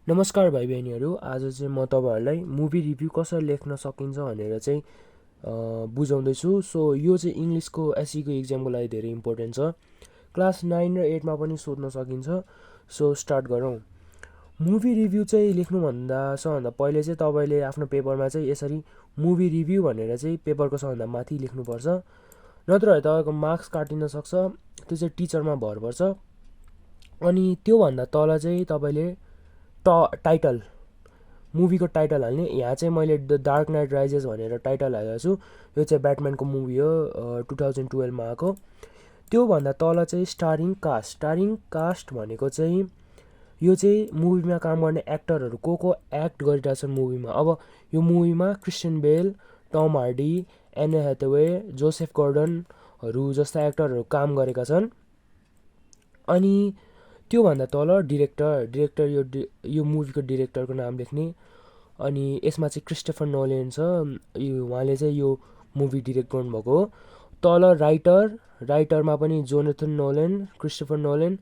नमस्कार भाइ बहिनीहरू। आज चाहिँ म तपाईँहरूलाई मुभी रिभ्यू कसरी लेख्न सकिन्छ भनेर चाहिँ बुझाउँदैछु। सो यो चाहिँ इङ्ग्लिसको एसईको इक्जामको लागि धेरै इम्पोर्टेन्ट छ। क्लास 9 र 8मा पनि सोध्न सकिन्छ। सो स्टार्ट गरौँ। मुभी रिभ्यू चाहिँ लेख्नुभन्दा सबभन्दा पहिले चाहिँ तपाईँले आफ्नो पेपरमा चाहिँ यसरी मुभी रिभ्यू भनेर चाहिँ पेपरको सबभन्दा माथि लेख्नुपर्छ, नत्र तपाईँको मार्क्स काटिन सक्छ। त्यो चाहिँ टिचरमा भर पर्छ। अनि त्योभन्दा तल चाहिँ तपाईँले टाइटल, मुभीको टाइटल हाल्ने। यहाँ चाहिँ मैले द डार्क नाइट राइजेस भनेर टाइटल हालेको छु। यो चाहिँ ब्याटम्यानको मुभी हो, 2012मा आएको। त्योभन्दा तल चाहिँ स्टारिङ कास्ट भनेको चाहिँ यो चाहिँ मुभीमा काम गर्ने एक्टरहरू को एक्ट गरिरहेछन् मुभीमा। अब यो मुभीमा क्रिस्टियन बेल, टम हार्डी, एने ह्याथवे, जोसेफ गर्डनहरू जस्ता एक्टरहरू काम गरेका छन्। अनि त्योभन्दा तल डिरेक्टर यो मुभीको डिरेक्टरको नाम लेख्ने। अनि यसमा चाहिँ क्रिस्टोफर नोलन छ, उहाँले चाहिँ यो मुभी डिरेक्ट गर्नुभएको हो। तल राइटरमा पनि Jonathan Nolan, Christopher Nolan,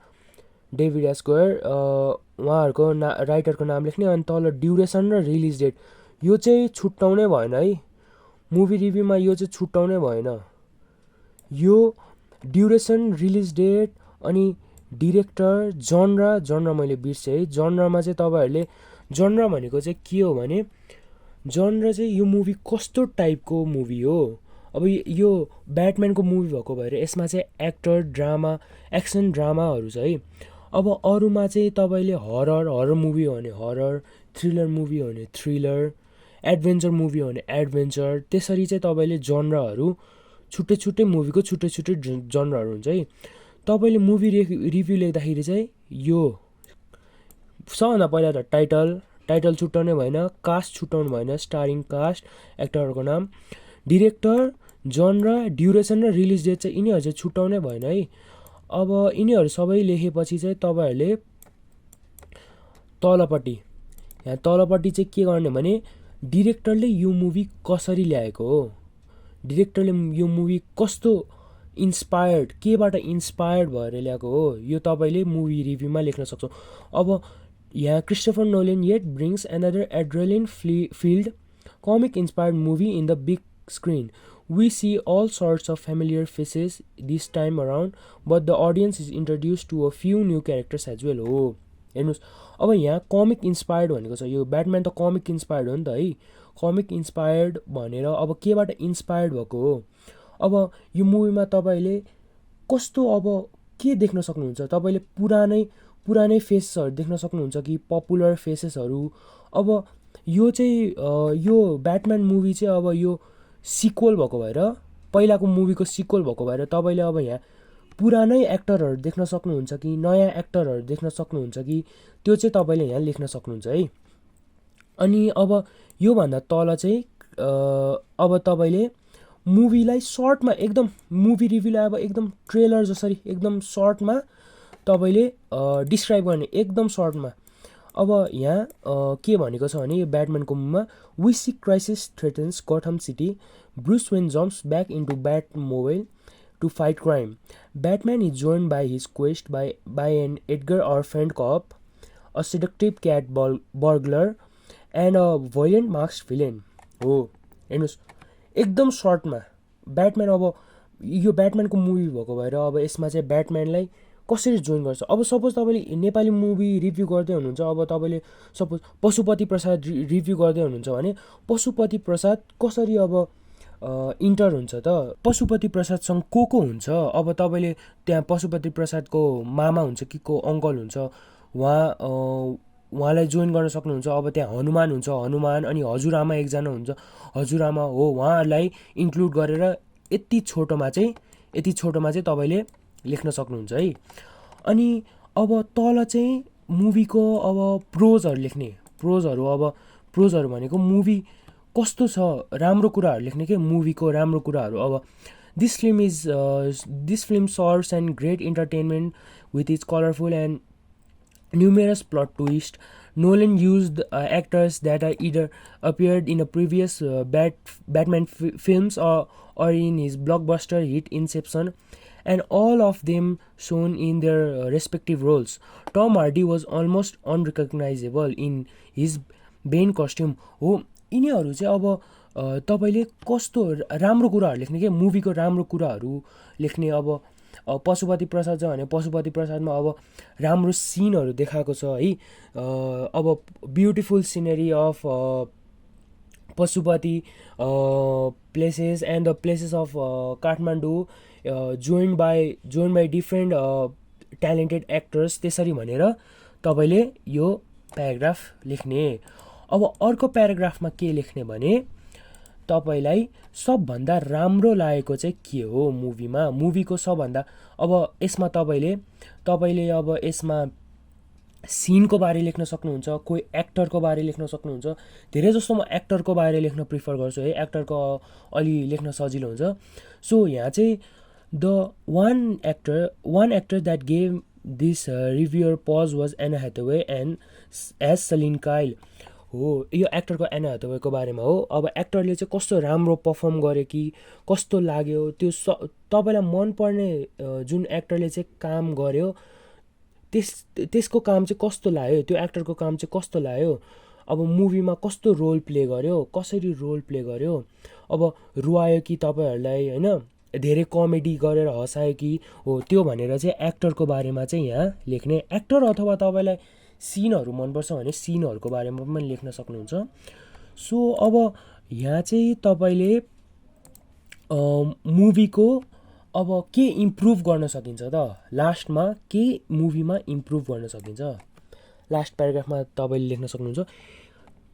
David S GoAir, उहाँहरूको राइटरको नाम लेख्ने। अनि तल ड्युरेसन र रिलिज डेट, यो चाहिँ छुट्याउनै भएन है। मुभी रिभ्यूमा यो चाहिँ छुट्याउनै भएन। यो ड्युरेसन, रिलिज डेट, अनि डिरेक्टर, जनरा मैले बिर्सेँ है। जनरामा चाहिँ तपाईँहरूले जनरा भनेको चाहिँ के हो भने, जनरा चाहिँ यो मुभी कस्तो टाइपको मुभी हो। अब यो ब्याटम्यानको मुभी भएको भएर यसमा चाहिँ एक्टर, ड्रामा, एक्सन ड्रामाहरू छ है। अब अरूमा चाहिँ तपाईँले हरर मुभी हो भने हरर, थ्रिलर मुभी हो भने थ्रिलर, एडभेन्चर मुभी हो भने एडभेन्चर, त्यसरी चाहिँ तपाईँले जनराहरू छुट्टै मुभीको छुट्टै जनराहरू हुन्छ है। तपाईँले मुभी रिभ्यू लेख्दाखेरि चाहिँ यो सबभन्दा पहिला त टाइटल छुट्याउनै भएन, कास्ट छुट्याउनु भएन, स्टारिङ कास्ट, एक्टरहरूको नाम, डिरेक्टर, जनरा, ड्युरेसन र रिलिज डेट चाहिँ यिनीहरू चाहिँ छुट्याउनै भएन है। अब यिनीहरू सबै लेखेपछि चाहिँ तपाईँहरूले तलपट्टि चाहिँ के गर्ने भने, डिरेक्टरले यो मुभी कसरी ल्याएको हो, डिरेक्टरले यो मुभी कस्तो इन्सपायर्ड, केबाट इन्सपायर्ड भएर ल्याएको हो, यो तपाईँले मुभी रिभ्यूमा लेख्न सक्छौँ। अब यहाँ Christopher Nolan yet brings another adrenaline field comic inspired movie in the big screen. We see all sorts of familiar faces this time around, but the audience is introduced to a few new characters as well. हो हेर्नुहोस्, अब यहाँ comic inspired भनेको छ। यो Batman त comic inspired हो नि त है। कमिक इन्सपायर्ड भनेर अब केबाट इन्सपायर्ड भएको हो। अब यो मुभीमा तपाईँले कस्तो अब के देख्न सक्नुहुन्छ, तपाईँले पुरानै फेसेसहरू देख्न सक्नुहुन्छ कि पपुलर फेसेसहरू। अब यो चाहिँ यो ब्याटम्यान मुभी चाहिँ अब यो सिक्वल भएको भएर, पहिलाको मुभीको सिक्वल भएको भएर तपाईँले अब यहाँ पुरानै एक्टरहरू देख्न सक्नुहुन्छ कि नयाँ एक्टरहरू देख्न सक्नुहुन्छ कि, त्यो चाहिँ तपाईँले यहाँ लेख्न सक्नुहुन्छ है। अनि अब योभन्दा तल चाहिँ अब तपाईँले मुभीलाई सर्टमा, एकदम मुभी रिभ्यूलाई अब एकदम ट्रेलर जसरी एकदम सर्टमा तपाईँले डिस्क्राइब गर्ने, एकदम सर्टमा। अब यहाँ के भनेको छ भने, यो ब्याटम्यानको मुभीमा, we see crisis threatens Gotham city, Bruce Wayne jumps back into Batmobile to fight crime. Batman is joined by his quest by an Edgar orphaned cop, a seductive cat burglar, and a violent masked villain. हो हेर्नुहोस्, एकदम सर्टमा Batman. अब यो ब्याटम्यानको movie भएको भएर अब यसमा चाहिँ ब्याटम्यानलाई कसरी जोइन गर्छ। अब सपोज तपाईँले नेपाली मुभी रिभ्यू गर्दै हुनुहुन्छ, अब तपाईँले सपोज पशुपति प्रसाद रिभ्यू गर्दै हुनुहुन्छ भने, पशुपति प्रसाद कसरी अब इन्टर हुन्छ त, पशुपति प्रसादसँग को हुन्छ। अब तपाईँले त्यहाँ पशुपति प्रसादको मामा हुन्छ कि को अङ्कल हुन्छ, उहाँलाई जोइन गर्न सक्नुहुन्छ। अब त्यहाँ हनुमान हुन्छ, हनुमान, अनि हजुरआमा एकजना हुन्छ, हजुरआमा हो, उहाँहरूलाई इन्क्लुड गरेर यति छोटोमा चाहिँ तपाईँले लेख्न सक्नुहुन्छ है। अनि अब तल चाहिँ मुभीको अब प्रोजहरू लेख्ने। प्रोजहरू भनेको मुभी कस्तो छ, राम्रो कुराहरू लेख्ने के, मुभीको राम्रो कुराहरू। अब this film serves and great entertainment with its colourful and numerous plot twist. Nolan used actors that are either appeared in a previous Batman films or in his blockbuster hit Inception and all of them shown in their respective roles. Tom Hardy was almost unrecognizable in his Bane costume. हो, यिनीहरू चाहिँ अब तपाईँले कस्तो राम्रो कुराहरू लेख्ने के मुभीको राम्रो कुराहरू लेख्ने। अब पशुपति प्रसाद छ भने पशुपति प्रसादमा अब राम्रो सिनहरू देखाएको छ है। अब beautiful scenery of Pashupati places and the places of Kathmandu joined by different talented actors, त्यसरी भनेर तपाईँले यो प्याराग्राफ लेख्ने। अब अर्को प्याराग्राफमा के लेख्ने भने तपाईँलाई सबभन्दा राम्रो लागेको चाहिँ के हो मुभीमा, मुभीको सबभन्दा। अब यसमा तपाईँले अब यसमा सिनको बारे लेख्न सक्नुहुन्छ, कोही एक्टरको बारे लेख्न सक्नुहुन्छ। धेरै जस्तो म एक्टरको बारे लेख्न प्रिफर गर्छु है, एक्टरको अलि लेख्न सजिलो हुन्छ। सो यहाँ चाहिँ the one actor that gave this reviewer pause was Anne Hathaway and as Selina Kyle. हो, यो एक्टरको एना ह्याथवेको बारेमा हो। अब एक्टरले चाहिँ कस्तो राम्रो पर्फर्म गर्यो कि कस्तो लाग्यो, त्यो तपाईँलाई मनपर्ने जुन एक्टरले चाहिँ काम गर्यो त्यसको काम चाहिँ कस्तो लाग्यो, त्यो एक्टरको काम चाहिँ कस्तो लाग्यो। अब मुभीमा कस्तो रोल प्ले गर्यो, कसरी रोल प्ले गर्यो, अब रुवायो कि तपाईँहरूलाई होइन, धेरै कमेडी गरेर हँसायो कि हो, त्यो भनेर चाहिँ एक्टरको बारेमा चाहिँ यहाँ लेख्ने। एक्टर अथवा तपाईँलाई सिनहरू मनपर्छ भने सिनहरूको बारेमा पनि लेख्न सक्नुहुन्छ। सो अब यहाँ चाहिँ तपाईँले मुभीको अब के इम्प्रुभ गर्न सकिन्छ त, लास्टमा के मुभीमा इम्प्रुभ गर्न सकिन्छ, लास्ट प्याराग्राफमा तपाईँले लेख्न सक्नुहुन्छ।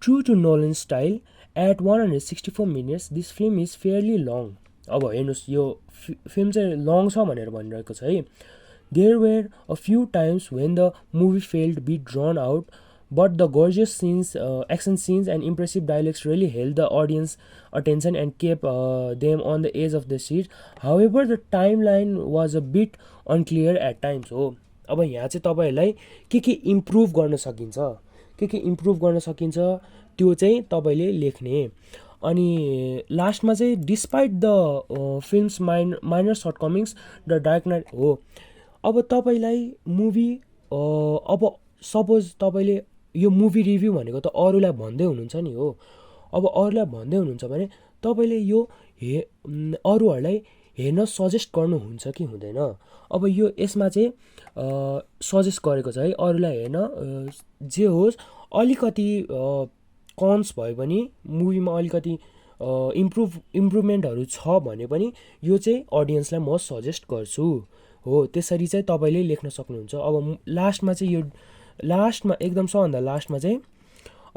True to Nolan style at 164 minutes this film is fairly long. अब हेर्नुहोस् यो फिल्म चाहिँ लङ छ भनेर भनिरहेको छ है। There were a few times when the movie felt be drawn out but the gorgeous scenes, action scenes and impressive dialogues really held the audience attention and kept them on the edge of the seat. However, the timeline was a bit unclear at times. हो, अब यहाँ चाहिँ तपाईँहरूलाई के improve गर्न सकिन्छ, के improve गर्न सकिन्छ त्यो चाहिँ तपाईँले लेख्ने। अनि लास्टमा चाहिँ despite the film's minor shortcomings the Dark Knight. हो, अब तपाईँलाई मुभी अब सपोज तपाईँले यो मुभी रिभ्यू भनेको त अरूलाई भन्दै हुनुहुन्छ नि हो। अब अरूलाई भन्दै हुनुहुन्छ भने तपाईँले यो अरूहरूलाई हेर्न सजेस्ट गर्नुहुन्छ कि हुँदैन। अब यो यसमा चाहिँ सजेस्ट गरेको छ है अरूलाई हेर्न, जे होस् अलिकति कन्स भए पनि मुभीमा अलिकति इम्प्रुभमेन्टहरू छ भने पनि यो चाहिँ अडियन्सलाई म सजेस्ट गर्छु। हो, त्यसरी चाहिँ तपाईँले लेख्न सक्नुहुन्छ। अब लास्टमा चाहिँ यो लास्टमा एकदम सबभन्दा लास्टमा चाहिँ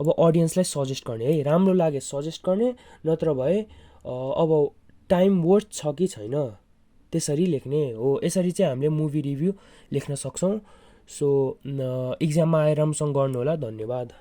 अब अडियन्सलाई सजेस्ट गर्ने है, राम्रो लागे सजेस्ट गर्ने, नत्र भए अब टाइम वर्थ छ कि छैन त्यसरी लेख्ने। हो, यसरी चाहिँ हामीले मुभी रिभ्यू लेख्न सक्छौँ। सो इक्जाममा आएर राम्रोसँग गर्नु होला। धन्यवाद।